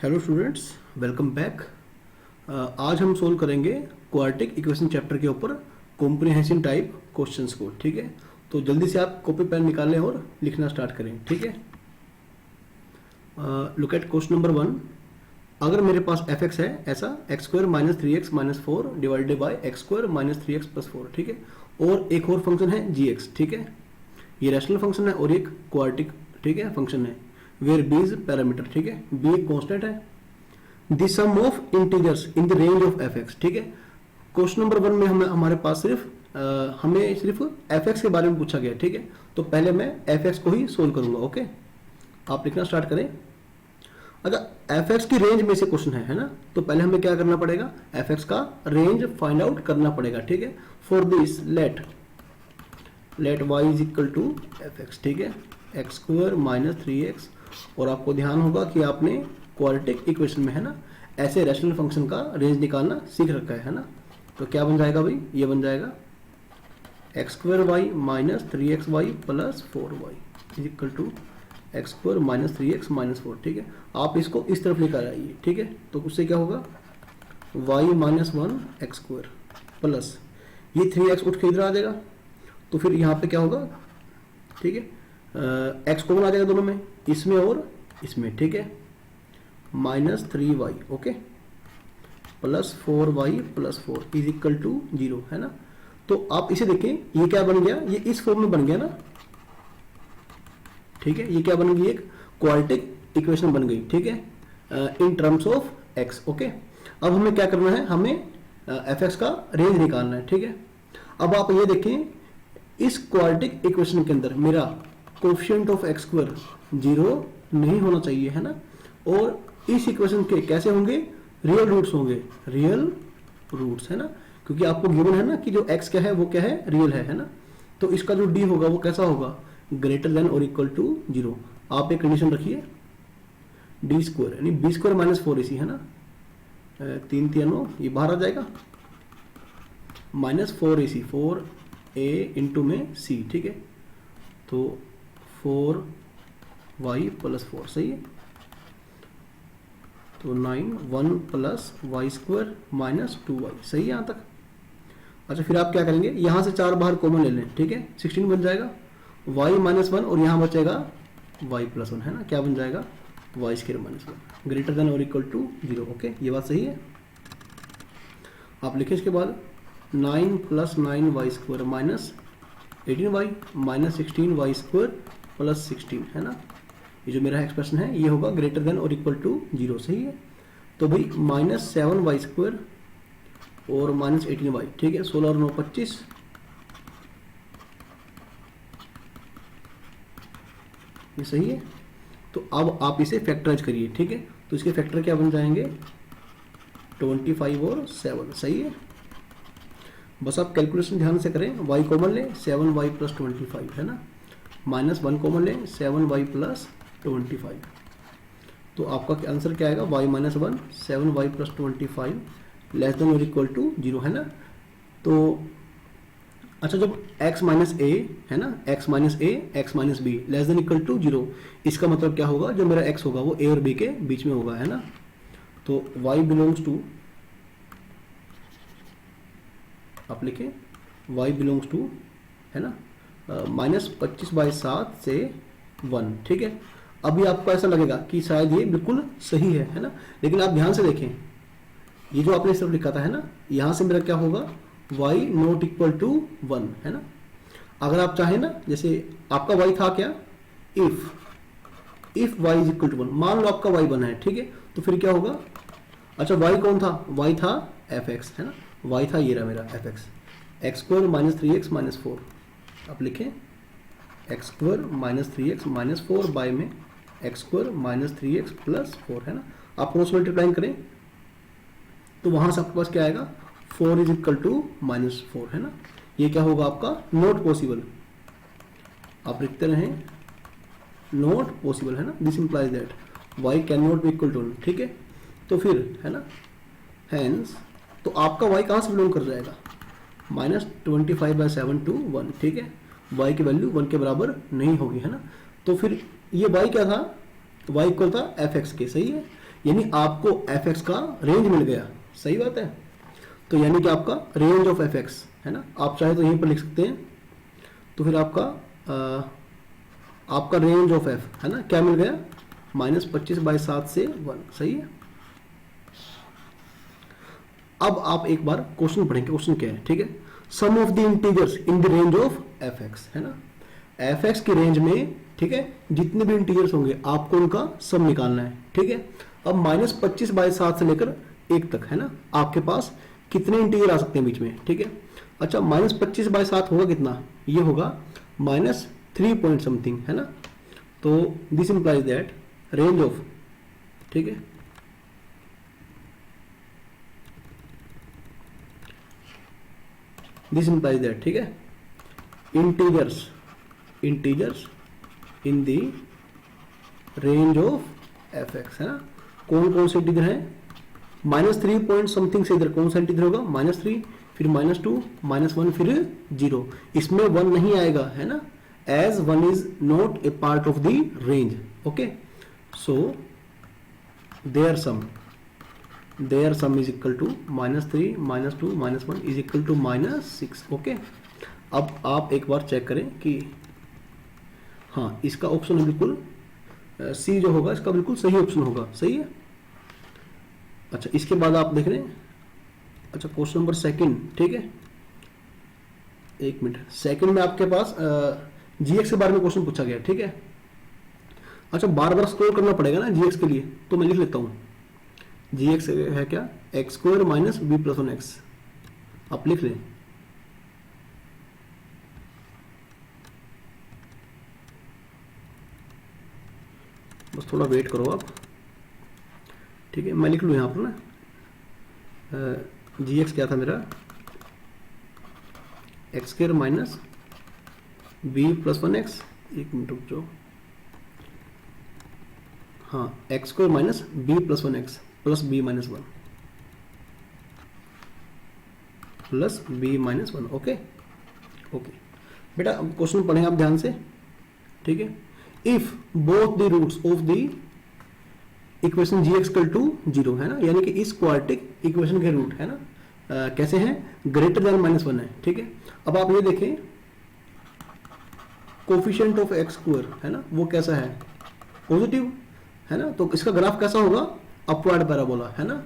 Hello students, welcome back. आज हम solve करेंगे क्वाड्रेटिक इक्वेशन चैप्टर के ऊपर कॉम्प्रिहेंसिव टाइप क्वेश्चंस को। ठीक है, तो जल्दी से आप कॉपी पेन निकालें और लिखना स्टार्ट करें। ठीक है, लुक एट क्वेश्चन नंबर 1। अगर मेरे पास एफ एक्स है ऐसा x square minus three X minus four divided by x square minus three X plus four. ठीक है, और एक और फंक्शन है जी एक्स। ठीक है, ये रैशनल फंक्शन है और एक क्वाड्रेटिक ठीक है फंक्शन है वेयर बी इज पैरामीटर। ठीक है, बी एक कॉन्स्टेंट है। The sum of integers in the range of F X. ठीक है, क्वेश्चन नंबर 1 में हमारे पास हमें सिर्फ एफ एक्स के बारे में पूछा गया। ठीक है, तो पहले मैं एफ एक्स को ही सोल्व करूंगा। ओके, आप लिखना स्टार्ट करें। अगर एफ एक्स की रेंज में से क्वेश्चन है ना, तो पहले हमें क्या करना पड़ेगा, एफ एक्स का रेंज फाइंड आउट करना पड़ेगा। ठीक है, for this let y is equal to F X. ठीक है, X square minus three X. और आपको ध्यान होगा कि आपने क्वाड्रेटिक इक्वेशन में है ना ऐसे रैशनल फंक्शन का रेंज निकालना सीख रखा है ना। तो क्या बन जाएगा भाई, ये बन जाएगा X square Y minus three X Y plus four Y is equal to X square minus three X minus four. ठीक है, आप इसको इस तरफ लेकर आइए। ठीक है, तो उससे क्या होगा, Y minus one X square plus ये थ्री एक्स उठ के इधर आ जाएगा, तो फिर यहाँ पे क्या होगा, ठीक है, एक्स कॉमन आ जाएगा दोनों में, इसमें और इसमें। ठीक है, minus three Y okay plus four Y plus four is equal to zero है ना। तो आप इसे देखें, ये क्या बन गया, ये इस फॉर्म में बन गया ना। ठीक है, ये क्या बन गई, एक क्वाड्रेटिक इक्वेशन बन गई। ठीक है, in terms of x. Okay, अब हमें क्या करना है, हमें एफ एक्स का रेंज निकालना है। ठीक है, अब आप ये देखें, इस क्वाड्रेटिक इक्वेशन के अंदर मेरा coefficient of x square zero नहीं होना चाहिए है ना। और इस इक्वेशन के कैसे होंगे, रियल रूट्स होंगे, रियल रूट्स है ना, क्योंकि आपको गिवन है ना कि जो एक्स क्या है वो क्या है, रियल है ना। तो इसका जो डी होगा वो कैसा होगा, ग्रेटर देन और इक्वल टू जीरो। आप एक कंडीशन रखिए, डी स्क्वायर यानी बी स्क्वायर माइनस फोर इसी है ना, तीन तीनों ये बाहर आ जाएगा, माइनस फोर इसी फोर ए इंटू में सी। ठीक है, तो फोर वाई प्लस फोर सही है, तो nine one plus Y square minus two Y सही है यहाँ तक। अच्छा, फिर आप क्या करेंगे, यहाँ से चार बाहर कॉमन ले लें। ठीक है, 16 बन जाएगा, वाई माइनस वन और यहाँ बचेगा वाई प्लस वन है ना, क्या बन जाएगा, Y square minus one greater than और इक्वल टू जीरो। ओके, ये बात सही है। आप लिखें इसके बाद nine plus nine Y square minus 18y minus 16y square plus 16 है ना। ये जो मेरा एक्सप्रेशन है ये होगा ग्रेटर देन और इक्वल टू जीरो सही है। तो भाई माइनस सेवन वाई स्क्वायर और माइनस 18y। ठीक है, 16 और 9 25, ये सही है। तो अब आप इसे फैक्टराइज करिए। ठीक है, तो इसके फैक्टर क्या बन जाएंगे, 25 और 7 सही है। बस आप कैलकुलेशन ध्यान से करें, y कॉमन ले 7y प्लस 25 है ना, माइनस वन कॉमन ले 7y प्लस 25। तो आपका आंसर क्या आएगा, y minus one 7y plus 25 less than और इक्वल टू जीरो है ना। तो अच्छा, जब x माइनस ए है ना, x minus A X minus B less than equal to zero, इसका मतलब क्या होगा, जो मेरा x होगा वो a और b के बीच में होगा है ना। तो y बिलोंग्स टू, आप लिखें y बिलोंग्स टू है ना माइनस 25/7 से 1। ठीक है, अभी आपको ऐसा लगेगा कि शायद ये बिल्कुल सही है ना, लेकिन आप ध्यान से देखें, ये जो आपने सिर्फ लिखा था है ना, यहां से मेरा क्या होगा, y नॉट इक्वल टू 1 है ना। अगर आप चाहें ना, जैसे आपका y था क्या, if y is equal to 1, मान लो आपका y बना है। ठीक है, तो फिर क्या होगा, अच्छा y कौन था, y था एफ एक्स है ना, y था ये रहा मेरा F X, X square minus three X minus four. आप लिखें X square minus three X minus four by में X square minus three X plus four है ना। आप क्रॉस मल्टीप्लाइंग करें तो वहां से आपके पास क्या आएगा, 4 is equal to minus four है ना। ये क्या होगा आपका, नॉट पॉसिबल। आप लिखते रहें नॉट पॉसिबल है ना, this implies that y can not be equal to 1। ठीक है, तो फिर है ना, हेंस तो आपका y कहां से बिलोंग कर जाएगा, माइनस 25/7 टू 1। ठीक है, y की वैल्यू 1 के बराबर नहीं होगी है ना। तो फिर ये y क्या था, y इक्वल था एफ एक्स के सही है। यानी आपको एफ एक्स का रेंज मिल गया, सही बात है। तो यानी कि आपका रेंज ऑफ एफ एक्स है ना, आप चाहे तो यहीं पर लिख सकते हैं। तो फिर आपका रेंज ऑफ एफ है ना क्या मिल गया, -25/7 से 1, सही है। अब आप एक बार क्वेश्चन पढ़ेंगे, क्वेश्चन क्या है, ठीक है। Sum of the integers in the range of F X है ना, एफ एक्स की रेंज में, ठीक है, जितने भी इंटीजर्स होंगे आपको उनका सम निकालना है, ठीक है। अब -25/7 से लेकर 1 तक है ना, आपके पास कितने इंटीजर आ सकते हैं बीच में, ठीक है। अच्छा, -25/7 होगा कितना, ये होगा -3 पॉइंट समथिंग है ना। तो this implies that range of, ठीक है, दिस इंप्लाइज दैट, ठीक है, integers in the range of F X है ना। कौन कौन से इंटीजर है, -3 पॉइंट समथिंग से इधर कौन सा इंटीजर होगा, -3, फिर -2, -1, फिर 0। इसमें 1 नहीं आएगा है ना, as 1 is not a part of the range, okay. So there sum is equal to -3, -2, -1 is equal to -6, okay. अब आप एक बार चेक करें कि हाँ, इसका ऑप्शन बिल्कुल सी जो होगा इसका बिल्कुल सही ऑप्शन होगा, सही है। अच्छा, इसके बाद आप देख रहे हैं, अच्छा क्वेश्चन नंबर 2, ठीक है, 1 मिनट, सेकंड में आपके पास जीएक्स के बारे में क्वेश्चन पूछा गया, ठीक है। अच्छा, बार बार स्क्रॉल करना पड़ेगा ना जीएक्स के लिए, तो मैं लिख लेता हूँ। जीएक्स है क्या, x² - b + 1x, आप लिख लें। बस थोड़ा वेट करो आप, ठीक है, मैं लिख लूँ यहाँ पर ना, जीएक्स क्या था मेरा, x² - b + 1x, 1 मिनट रुक जाओ, हाँ, x² - b + 1x + b - 1 + b - 1, okay okay. बेटा अब क्वेश्चन पढ़ें आप ध्यान से, ठीक है। If both the roots of the equation G X = 0 है ना, यानी कि इस क्वाड्रेटिक इक्वेशन के रूट है ना कैसे हैं, ग्रेटर देन -1 है, ठीक है। अब आप ये देखें, कोफिशिएंट ऑफ x² है ना, वो कैसा है, पॉजिटिव है ना। तो इसका ग्राफ कैसा होगा, अपवर्ड पैराबोला है ना,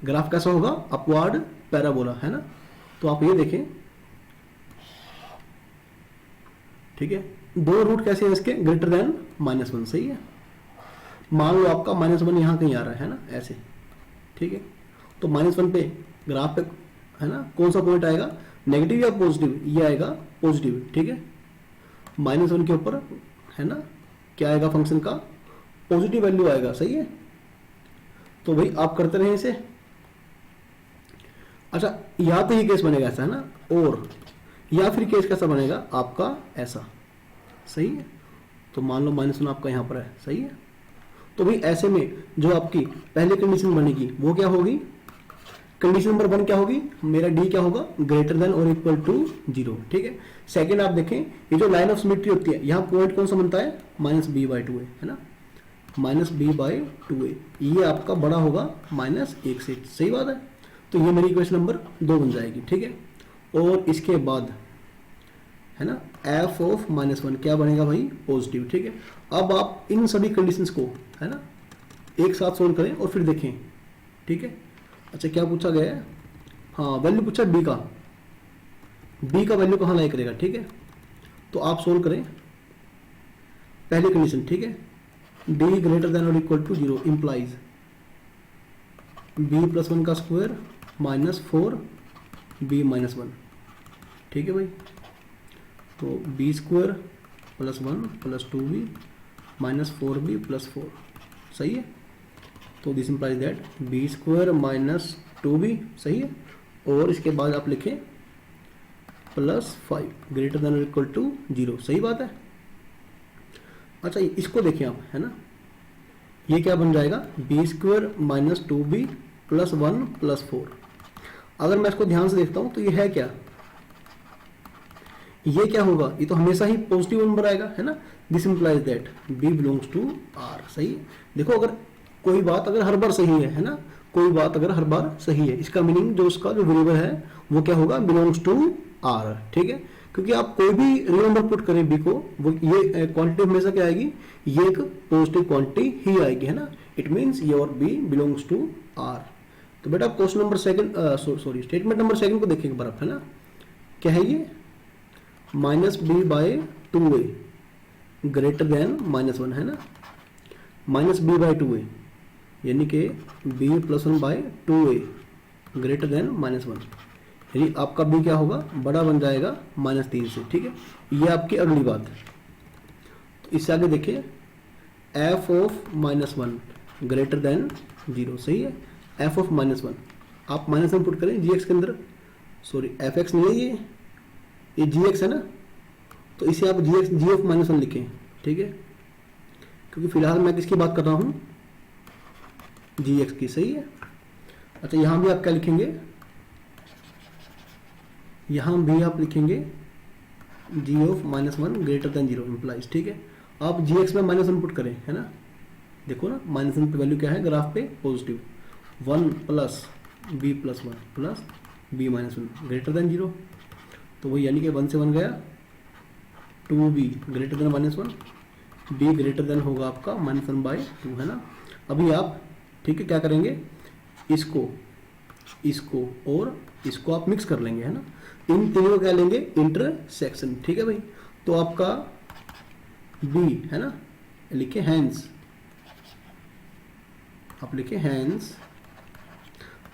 ग्राफ कैसा होगा, अपवर्ड पैराबोला है ना। तो आप ये देखें, ठीक है, दो रूट कैसे हैं इसके, ग्रेटर देन -1, सही है। मान लो आपका -1 यहाँ कहीं आ रहा है ना, ऐसे, ठीक है। तो -1 पे ग्राफ पे है ना कौन सा पॉइंट आएगा, नेगेटिव या पॉजिटिव, ये आएगा पॉजिटिव, ठीक है। -1 के ऊपर है ना क्या आएगा, फंक्शन का पॉजिटिव वैल्यू आएगा, सही है। तो भाई आप करते रहे इसे। अच्छा, या तो ये केस बनेगा ऐसा है ना, और या फिर केस कैसा बनेगा आपका ऐसा, सही है। तो मान लो -1 आपका यहाँ पर है, सही है। तो भाई ऐसे में जो आपकी पहली कंडीशन बनेगी वो क्या होगी, कंडीशन नंबर 1 क्या होगी, मेरा डी क्या होगा, ग्रेटर देन और इक्वल टू 0, ठीक है। सेकंड आप देखें, ये जो लाइन ऑफ सिमेट्री होती है, यहाँ पॉइंट कौन सा बनता है, -b/2a है ना, -b/2a, ये आपका बड़ा होगा -1 से, सही बात है। तो ये मेरी इक्वेशन नंबर 2 बन जाएगी, ठीक है। और इसके बाद है ना f ऑफ -1 क्या बनेगा भाई, पॉजिटिव, ठीक है। अब आप इन सभी कंडीशंस को है ना एक साथ सोल्व करें और फिर देखें, ठीक है। अच्छा, क्या पूछा गया है, हाँ वैल्यू पूछा b का वैल्यू कहाँ लाई करेगा, ठीक है। तो आप सोल्व करें पहली कंडीशन, ठीक है, d ग्रेटर देन और इक्वल टू 0 इंप्लाइज b + 1 का स्क्वायर -4b - 1, ठीक है भाई। तो b² + 1 + 2b - 4b + 4, सही है। तो this implies that b² - 2b, सही है। और इसके बाद आप लिखें +5 ग्रेटर देन और इक्वल टू 0, सही बात है। अच्छा, इसको देखें आप है ना, ये क्या बन जाएगा, b² - 2b + 1 + 4। अगर मैं इसको ध्यान से देखता हूं तो ये है क्या, ये क्या होगा, ये तो हमेशा ही पॉजिटिव नंबर आएगा है ना। This implies that b belongs to r, सही है। देखो अगर कोई बात अगर हर बार सही है ना, कोई बात अगर हर बार सही है, इसका मीनिंग जो उसका जो वेरिएबल है वो क्या होगा, बिलोंग्स टू आर, ठीक है। क्योंकि आप कोई भी रियल नंबर पुट करें बी को, वो ये क्वांटिटी हमेशा क्या आएगी, ये एक पॉजिटिव क्वांटिटी ही आएगी, है ना। इट मीन्स ये और बी बिलोंग्स टू आर। तो बेटा question number second, sorry statement number second को देखिए एक बार, है ना। क्या है ये, minus B by 2a greater than -1, है ना। माइनस बी बाय 2a यानी कि b plus 1 by 2a greater than -1, यानी आपका b क्या होगा, बड़ा बन जाएगा -3 से, ठीक है। ये आपकी अगली बात। तो इससे आगे देखिए, f ऑफ -1 ग्रेटर देन 0, सही है। f ऑफ -1 आप -1 पुट करें gx के अंदर, सॉरी fx नहीं है, ये gx है ना, तो इसे आप g ऑफ -1 लिखें, ठीक है। क्योंकि फिलहाल मैं किसकी बात कर रहा हूं, gx की, सही है। अच्छा यहां भी आप क्या लिखेंगे, यहां भी आप लिखेंगे g of -1 greater than 0 implies, ठीक है। आप gx में -1 पुट करें, है ना। देखो ना -1 पे वैल्यू क्या है ग्राफ पे, positive, 1 plus b plus 1 plus b minus 1 greater than 0, तो वही यानी कि 1 से 1 गया, 2b greater than -1, b greater than होगा आपका -1 बाय 2, है ना। अभी आप ठीक है क्या करेंगे, इसको और इसको आप मिक्स कर लेंगे, है ना। इन तीनों को क्या लेंगे, इंटरसेक्शन, ठीक है भाई। तो आपका b है ना, लिखे हैंस, आप लिखे hence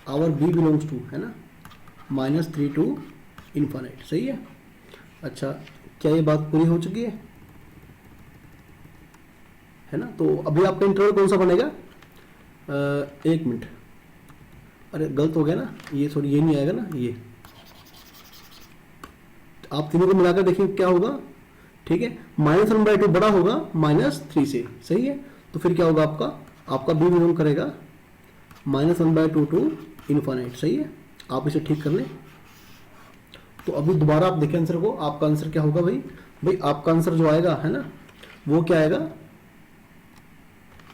our b belongs to, है ना, -3 टू इन्फाइनाइट, सही है। अच्छा क्या ये बात पूरी हो चुकी है ना। तो अभी आपका इंटरवल कौन सा बनेगा, 1 मिनट, अरे गलत हो गया ना, ये सॉरी ये नहीं आएगा ना, ये आप तीनों को मिलाकर देखिए क्या होगा, ठीक है। -1/2 बड़ा होगा -3 से, सही है। तो फिर क्या होगा आपका b बिलोंग करेगा -1/2 टू इन्फाइनाइट, सही है। आप इसे ठीक कर लें। तो अभी दोबारा आप देखें आंसर को, आपका आंसर क्या होगा भाई आपका आंसर जो आएगा, है ना, वो क्या आएगा,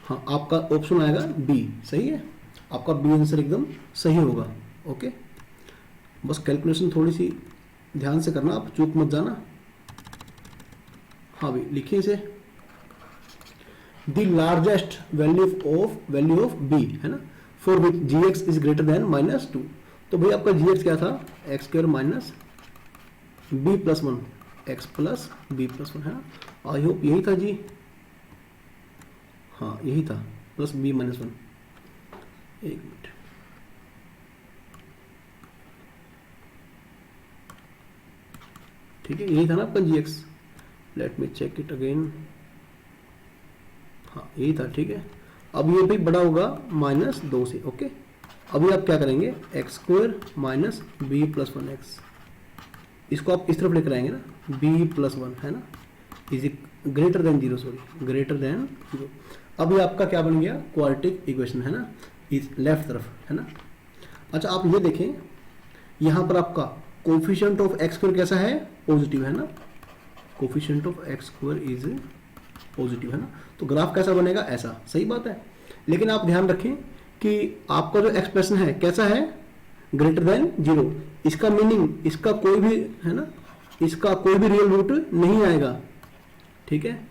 हाँ आपका ऑप्शन आएगा बी, सही है। आपका बी आंसर एकदम सही होगा, ओके। बस कैलकुलेशन थोड़ी सी ध्यान से करना, आप चूक मत जाना। हाँ भाई लिखिए इसे, the largest value of B, है ना, for which gx is greater than -2। तो भाई आपका gx क्या था, x² minus b plus 1 x plus b plus 1, है ना। आई होप यही था जी, हाँ यही था, प्लस b माइनस 1, एक मिनट, ठीक है यही था ना आपका gx, let me check it again, हाँ यही था, ठीक है। अब ये भी बड़ा होगा -2 से, ओके। अभी आप क्या करेंगे, x² minus b plus 1x, इसको आप इस तरफ लेकर आएंगे ना, b प्लस 1, है ना, is greater than 0, sorry greater than 0। अभी आपका क्या बन गया, क्वाड्रेटिक इक्वेशन, है ना, इस लेफ्ट तरफ, है ना। अच्छा आप ये देखें, यहाँ पर आपका कोफिशिएंट ऑफ x² कैसा है, पॉजिटिव, है ना, coefficient of x² is positive, है ना। तो ग्राफ कैसा बनेगा, ऐसा, सही बात है। लेकिन आप ध्यान रखें कि आपका जो एक्सप्रेशन है कैसा है, ग्रेटर देन 0। इसका मीनिंग, इसका कोई भी, है ना, इसका कोई भी रियल रूट नहीं आएगा, ठीक है।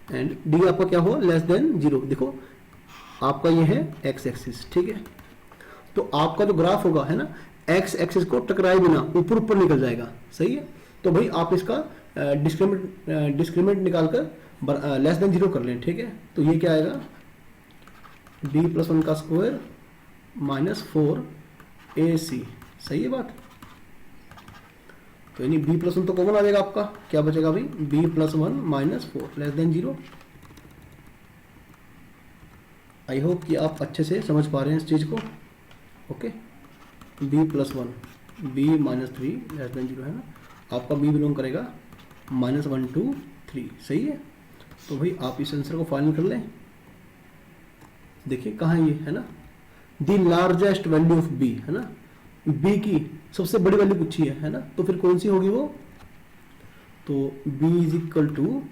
एंड डी आपका क्या हो, लेस देन 0। देखो आपका ये है एक्स एक्सिस, ठीक है। तो आपका जो ग्राफ होगा, है ना, एक्स एक्सिस को टकराए बिना ऊपर निकल जाएगा, सही है। तो भाई आप इसका डिस्क्रिमिनेंट निकालकर लेस देन 0 कर लें, ठीक है। तो ये क्या आएगा, b प्लस 1 का स्क्वायर -4ac, सही है बात। तो यानी b प्लस 1 तो कॉमन आ जाएगा, आपका क्या बचेगा भाई, b plus 1 -4 less than 0। I hope कि आप अच्छे से समझ पा रहे हैं इस चीज को, okay. b plus 1 b -3 less than 0, है ना। आपका b बिलोंग करेगा -1 to 3, सही है। तो भाई आप इस आंसर को फाइनल कर लें, देखिए कहाँ ये है ना, the largest value of b, है ना, b की सबसे बड़ी वैल्यू पूछी है ना, तो फिर कौन सी होगी वो, तो b इज इक्वल टू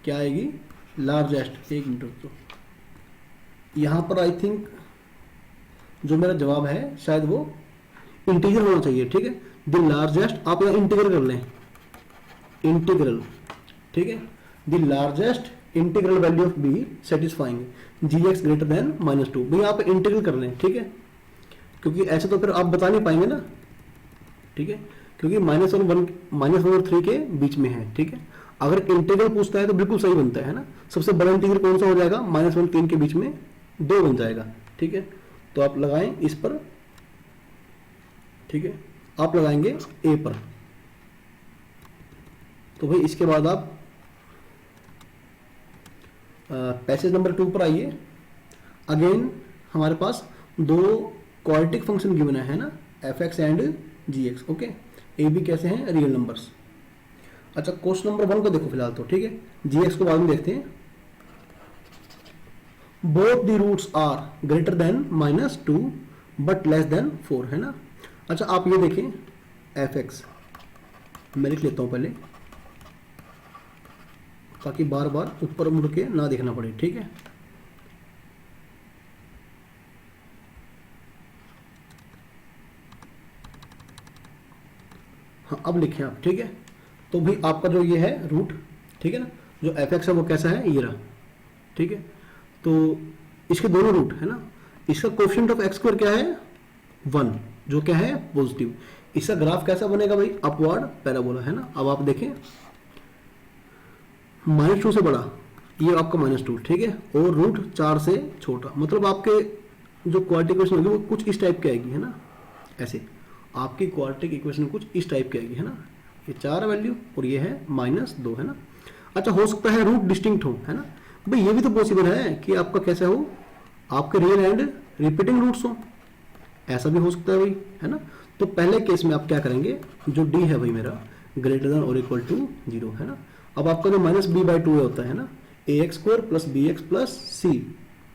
क्या आएगी, लार्जेस्ट, एक मिनट तो यहाँ पर आई थिंक जो मेरा जवाब है शायद वो इंटीग्रल होना चाहिए, ठीक है। द लार्जेस्ट, आप यहाँ इंटीग्रल कर लें, इंटीग्रल, ठीक है। The largest integral value of B satisfying G X greater than -2, भाई आप इंटीग्रल कर लें, ठीक है, क्योंकि ऐसे तो फिर आप बता नहीं पाएंगे ना, ठीक है, क्योंकि -1 और 3 के बीच में है, ठीक है। अगर इंटीग्रल पूछता है तो बिल्कुल सही बनता है ना। सबसे बड़ा इंटीग्रल कौन सा हो जाएगा, -1 3 के बीच में 2 बन जाएगा, ठीक है। तो आप लगाएं इस पर, ठीक है, आप लगाएंगे ए पर। तो भाई इसके बाद आप पैसेज नंबर 2 पर आइए। अगेन हमारे पास दो क्वाड्रेटिक फंक्शन गिवन है ना, F X and G X, okay. A B कैसे हैं, रियल नंबर्स। अच्छा क्वेश्चन नंबर 1 को देखो फिलहाल तो, ठीक है, जी एक्स को बाद में देखते हैं। Both the roots are greater than -2 but less than 4, है ना। अच्छा आप ये देखें, एफ एक्स मैं लिख लेता हूं पहले ताकि बार बार ऊपर मुड़ के ना देखना पड़े, ठीक है। हाँ अब लिखें आप, ठीक है। तो भाई आपका जो ये है रूट, ठीक है ना, जो एफ एक्स है वो कैसा है, ये रहा, ठीक है। तो इसके दोनों रूट है ना, इसका कोएफिशिएंट ऑफ एक्स स्क्वायर क्या है 1, जो क्या है पॉजिटिव। इसका ग्राफ कैसा बनेगा भाई, अपवर्ड पैराबोला, है ना। अब आप देखें -2 से बड़ा, ये आपका -2, ठीक है, और रूट 4 से छोटा, मतलब आपके जो क्वाड्रेटिक इक्वेशन होगी वो कुछ इस टाइप की आएगी, है ना। ऐसे आपकी क्वाड्रेटिक इक्वेशन कुछ इस टाइप की आएगी, है ना। ये 4 वैल्यू और ये है -2, है ना। अच्छा हो सकता है रूट डिस्टिंक्ट हो, है ना भाई, ये भी तो पॉसिबल है कि आपका कैसा हो, आपके रियल एंड रिपीटिंग रूट्स हो, ऐसा भी हो सकता है भाई, है ना। तो पहले केस में आप क्या करेंगे, जो डी है भाई मेरा ग्रेटर देन और इक्वल टू 0, है ना। अब आपका जो -b/2 होता है ना, ax² + bx + c,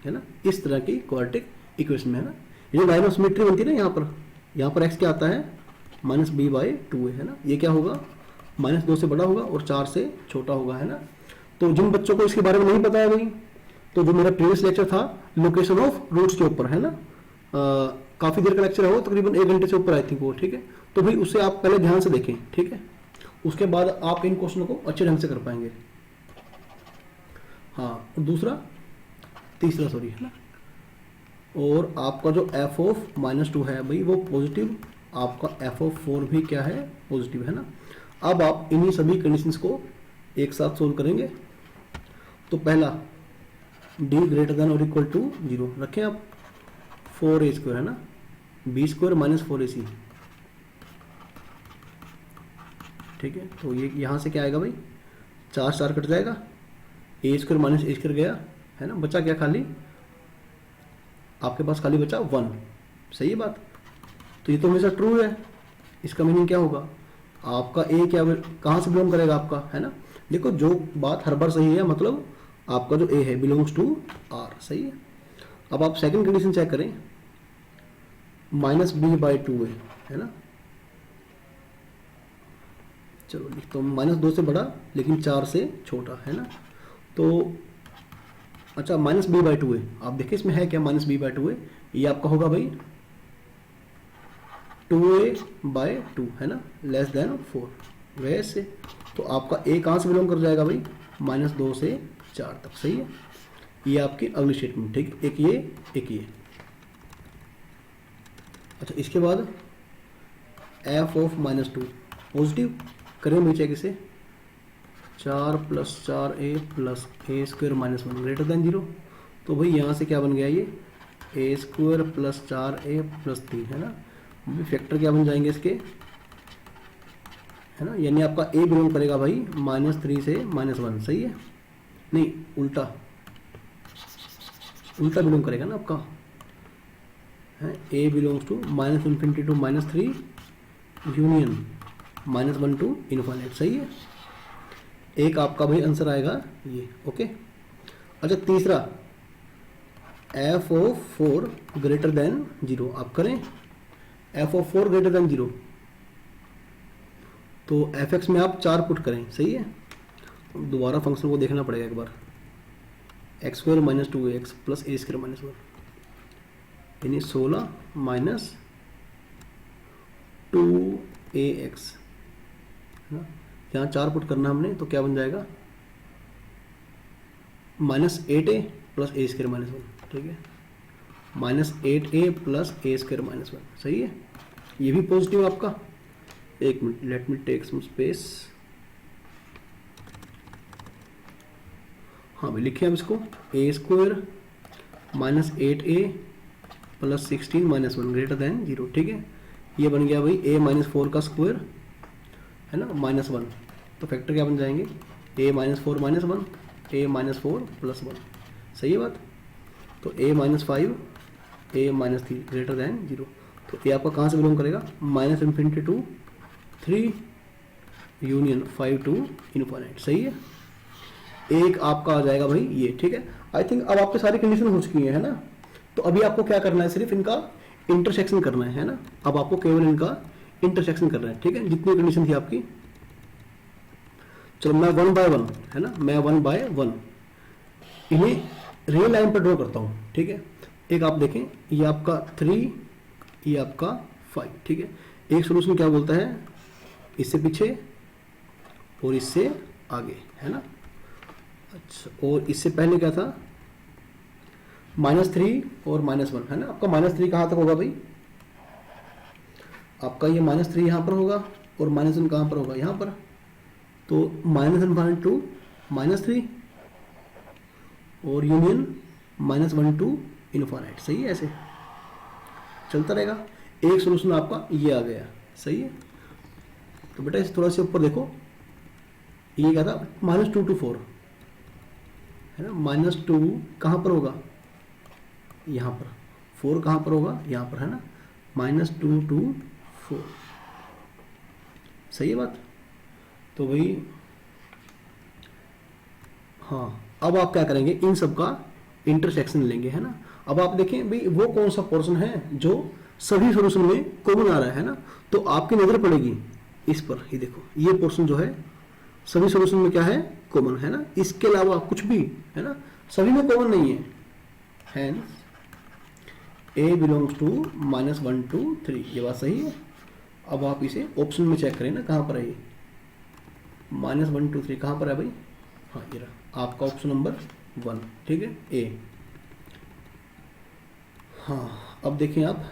है ना, इस तरह की क्वाड्रेटिक इक्वेशन में, है ना। ये लाइन ऑफ सिमेट्री बनती है ना, यहाँ पर x क्या आता है -b/2 है ना। ये क्या होगा, -2 से बड़ा होगा और 4 से छोटा होगा, है ना। तो जिन बच्चों को इसके बारे में नहीं पता है भाई, तो जो मेरा प्रीवियस लेक्चर था लोकेशन ऑफ रूट्स के ऊपर, है ना, काफ़ी देर का लेक्चर है वो, तकरीबन 1 घंटे से ऊपर आई थिंक वो, ठीक है। तो भाई उससे आप पहले ध्यान से देखें, ठीक है, उसके बाद आप इन क्वेश्चनों को अच्छे ढंग से कर पाएंगे। हाँ और तीसरा सॉरी, है ना। और आपका जो f ऑफ -2 है भाई वो पॉजिटिव, आपका f ऑफ 4 भी क्या है पॉजिटिव, है ना। अब आप इन्हीं सभी कंडीशंस को एक साथ सोल्व करेंगे। तो पहला d ग्रेटर देन और इक्वल टू 0 रखें आप, 4a² है ना, b² - 4ac, ठीक है। तो ये यहाँ से क्या आएगा भाई, 4 कट जाएगा, a² - a² गया, है ना, बचा क्या खाली, आपके पास खाली बचा 1, सही है बात। तो ये तो हमेशा ट्रू है, इसका मीनिंग क्या होगा, आपका a क्या कहाँ से बिलोंग करेगा आपका, है ना। देखो जो बात हर बार सही है, मतलब आपका जो a है बिलोंग्स टू r, सही है। अब आप सेकंड कंडीशन चेक करें, -b/2 है ना, चलो लिखता हूँ, -2 से बड़ा लेकिन 4 से छोटा, है ना। तो अच्छा -b/2 है, आप देखिए इसमें है क्या, -b/2 है, ये आपका होगा भाई 2a/2, है ना, लेस देन 4, वैसे तो आपका a कहाँ से बिलोंग कर जाएगा भाई, -2 से 4 तक, सही है। ये आपकी अगली स्टेटमेंट, ठीक, एक ये। अच्छा इसके बाद f ऑफ -2 पॉजिटिव, करें भाई चेक इसे, 4 + 4a + a² - 1 ग्रेटर देन 0। तो भाई यहाँ से क्या बन गया, ये a² + 4a + 3, है ना। फैक्टर क्या बन जाएंगे इसके, है ना, यानी आपका a बिलोंग करेगा भाई -3 से -1, सही है, नहीं उल्टा बिलोंग करेगा ना आपका, है a belongs to -∞ to -3 union -1 to infinite, सही है। एक आपका भाई आंसर आएगा ये, ओके। अच्छा तीसरा f ऑफ 4 ग्रेटर देन 0, आप करें f ऑफ 4 ग्रेटर देन 0, तो एफ एक्स में आप 4 पुट करें, सही है। दोबारा फंक्शन को देखना पड़ेगा एक बार, X square minus 2ax plus A square minus 1, यानी 16 माइनस 2ax है ना। यहाँ 4 पुट करना हमने तो क्या बन जाएगा, -8a plus A square minus 1, ठीक है, -8a plus A square minus 1, सही है। ये भी पॉजिटिव आपका। एक minute, let me take some space. हाँ भाई लिखिए हम इसको, A square -8a plus 16 minus 1 greater than 0, ठीक है। ये बन गया भाई a-4 का स्क्वायर है ना, -1, तो फैक्टर क्या बन जाएंगे, a-4 -1, a-4 प्लस 1, सही है बात। तो a-5 a-3 ग्रेटर देन 0, तो ये आपका कहाँ से बिलोंग करेगा, -∞ टू 3 यूनियन 5 टू इनफाइनाइट, सही है। एक आपका आ जाएगा भाई ये, ठीक है। आई थिंक अब आपकी सारी कंडीशन हो चुकी है ना। तो अभी आपको क्या करना है, सिर्फ इनका इंटरसेक्शन करना है ना। अब आपको केवल इनका इंटरसेक्शन करना है, ठीक है, जितनी कंडीशन थी आपकी। चलो मैं 1 बाय 1 है ना, मैं 1 बाय 1 इन्हें रियल लाइन पर ड्रॉ करता हूँ, ठीक है। एक आप देखें, ये आपका 3, ये आपका 5, ठीक है। एक सोल्यूशन क्या बोलता है, इससे पीछे और इससे आगे, है ना। अच्छा, और इससे पहले क्या था, -3 और -1, है ना। आपका -3 कहाँ तक होगा भाई, आपका ये -3 यहाँ पर होगा और -1 कहाँ पर होगा, यहाँ पर। तो -1 टू -3 और यूनियन -1 टू इनफाइनाइट, सही है। ऐसे चलता रहेगा। एक सोल्यूशन आपका ये आ गया, सही है। तो बेटा इस थोड़ा सा ऊपर देखो, ये क्या था, -2 टू 4 है ना। -2 कहाँ पर होगा, यहाँ पर। 4 कहाँ पर होगा, यहाँ पर, है ना। -2 टू 4, सही है बात। तो भाई हाँ, अब आप क्या करेंगे, इन सब का इंटरसेक्शन लेंगे, है ना। अब आप देखें भाई वो कौन सा पोर्शन है जो सभी सॉल्यूशन में कॉमन आ रहा है ना। तो आपकी नजर पड़ेगी इस पर, ये देखो, ये पोर्शन जो है सभी सॉल्यूशन में क्या है, कॉमन, है ना। इसके अलावा कुछ भी, है ना, सभी में कॉमन नहीं है। Hence a belongs to -1 to 3, ये बात सही है। अब आप इसे ऑप्शन में चेक करें ना, कहाँ पर है ये, -1 टू 3 कहाँ पर है भाई, हाँ ये रहा आपका ऑप्शन नंबर 1, ठीक है, ए। हाँ अब देखें आप,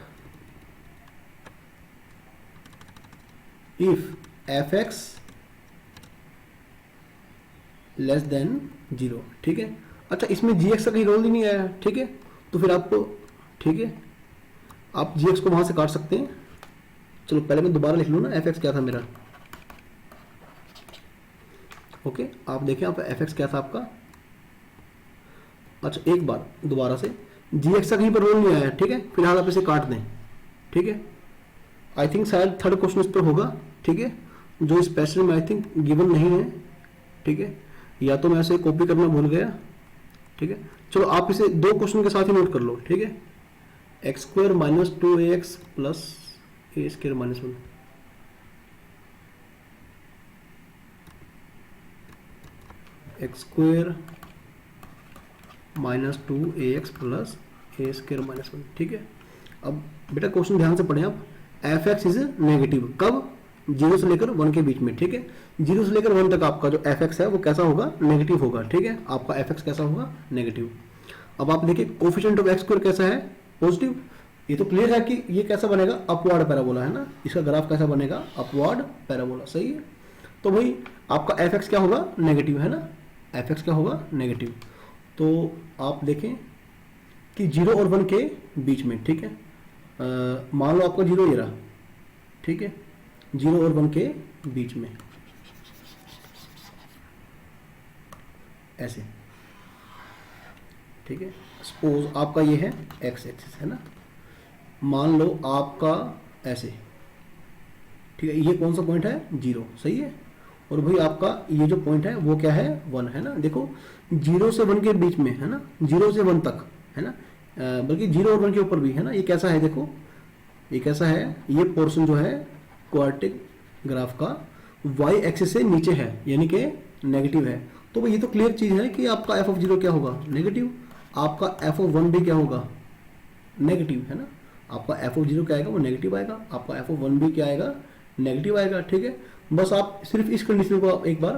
इफ f(x) लेस देन 0, ठीक है। अच्छा, इसमें gx का कहीं रोल ही नहीं आया, ठीक है। तो फिर आपको, ठीक है, आप gx को वहां से काट सकते हैं। चलो पहले मैं दोबारा लिख लूँ ना, fx क्या था मेरा, ओके। आप देखें आप fx क्या था आपका। अच्छा एक बार दोबारा से, gx का कहीं पर रोल नहीं आया, ठीक है। फिलहाल आप इसे काट दें, ठीक है। आई थिंक शायद थर्ड क्वेश्चन इस पर होगा, ठीक है, जो इस पैसेज में आई थिंक गिवन नहीं है, ठीक है, या तो मैं इसे कॉपी करना भूल गया, ठीक है। चलो आप इसे 2 क्वेश्चन के साथ ही नोट कर लो, ठीक है। x² - 2ax plus a² - 1, x² - 2ax plus a² - 1, ठीक है। अब बेटा क्वेश्चन ध्यान से पढ़ें आप, f(x) इज नेगेटिव, कब, 0 से लेकर 1 के बीच में, ठीक है। 0 से लेकर 1 तक आपका जो f(x) है वो कैसा होगा, नेगेटिव होगा, ठीक है। आपका f(x) कैसा होगा, नेगेटिव। अब आप देखिए कोफिशिएंट ऑफ x² कैसा है, पॉजिटिव। ये तो क्लियर है कि ये कैसा बनेगा, अपवर्ड पैराबोला, है ना। इसका ग्राफ कैसा बनेगा, अपवर्ड पैराबोला, सही है। तो भाई आपका f(x) क्या होगा, नेगेटिव, है ना। f(x) क्या होगा, नेगेटिव। तो आप देखें कि 0 और 1 के बीच में, ठीक है। मान लो आपका 0 ये रहा, ठीक है, 0 और 1 के बीच में ऐसे, ठीक है। सपोज आपका ये है x एक्सिस, है ना। मान लो आपका ऐसे, ठीक है, ये कौन सा पॉइंट है, 0, सही है। और भाई आपका ये जो पॉइंट है वो क्या है, 1, है ना। देखो 0 से 1 के बीच में, है ना, 0 से 1 तक, है ना, बल्कि 0 और 1 के ऊपर भी, है ना। ये कैसा है, देखो ये कैसा है, ये पोर्शन जो है क्वाड्रेटिक ग्राफ का y एक्सिस से नीचे है, यानी कि नेगेटिव है। तो भाई ये तो क्लियर चीज है कि आपका एफ ऑफ जीरो क्या होगा, नेगेटिव। आपका एफ ऑफ वन भी क्या होगा, नेगेटिव, है ना। आपका एफ ऑफ जीरो क्या आएगा, वो नेगेटिव आएगा। आपका एफ ऑफ वन भी क्या आएगा, नेगेटिव आएगा, ठीक है। बस आप सिर्फ इस कंडीशन को आप एक बार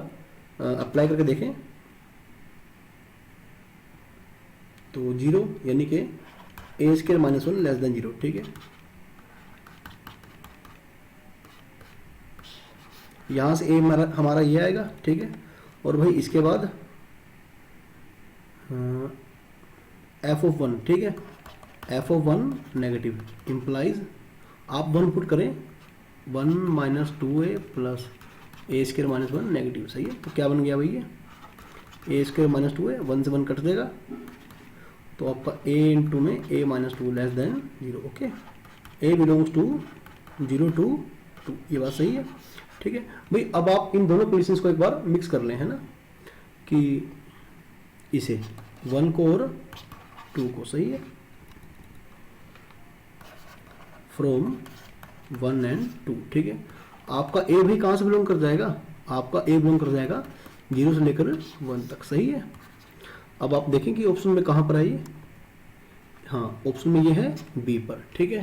अप्लाई करके देखें। तो जीरो यानी कि A square minus one less than zero, ठीक है। यहां से ए हमारा ये आएगा, ठीक है। और भाई इसके बाद एफ ऑफ वन, ठीक है, F of one negative implies आप वन पुट करें, one minus two A plus A square minus one negative, सही है। तो क्या बन गया भाई, ये ए स्क्वायर माइनस टू है, वन से वन कट देगा, तो आपका ए इंटू में A minus two less than zero, okay. A belongs to zero to two, ये बात सही है, ठीक है भाई। अब आप इन दोनों कंडीशंस को एक बार मिक्स कर लें, है ना, कि इसे वन को और टू को, सही है, फ्रॉम वन एंड टू, ठीक है। आपका ए भी कहाँ से बिलोंग कर जाएगा, आपका ए बिलोंग कर जाएगा जीरो से लेकर वन तक, सही है। अब आप देखें कि ऑप्शन में कहाँ पर है ये, हाँ ऑप्शन में ये है बी पर, ठीक है।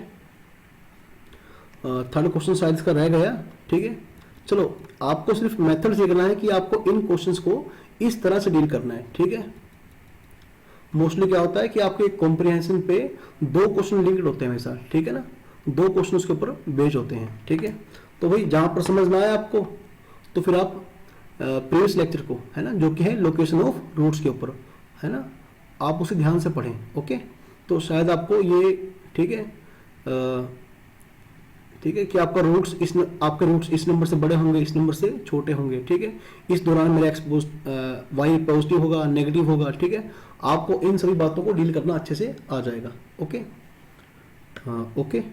थर्ड क्वेश्चन शायद इसका रह गया, ठीक है। चलो आपको सिर्फ मेथड सीखना है कि आपको इन क्वेश्चंस को इस तरह से डील करना है, ठीक है। मोस्टली क्या होता है कि आपके कॉम्प्रिहेंशन पे दो क्वेश्चन लिंक्ड होते हैं हमेशा, ठीक है ना, दो क्वेश्चन उसके ऊपर बेस्ड होते हैं, ठीक है। तो भाई जहां पर समझ ना आए आपको, तो फिर आप प्रीवियस लेक्चर को, है ना, जो कि है लोकेशन ऑफ रूट्स के ऊपर, है ना, आप उसे ध्यान से पढ़ें, ओके। तो शायद आपको ये, ठीक है, ठीक है, कि आपका रूट्स आपके रूट्स इस नंबर से बड़े होंगे, इस नंबर से छोटे होंगे, ठीक है। इस दौरान मेरा एक्स वाई पॉजिटिव होगा, नेगेटिव होगा, ठीक है। आपको इन सभी बातों को डील करना अच्छे से आ जाएगा, ओके। हाँ ओके।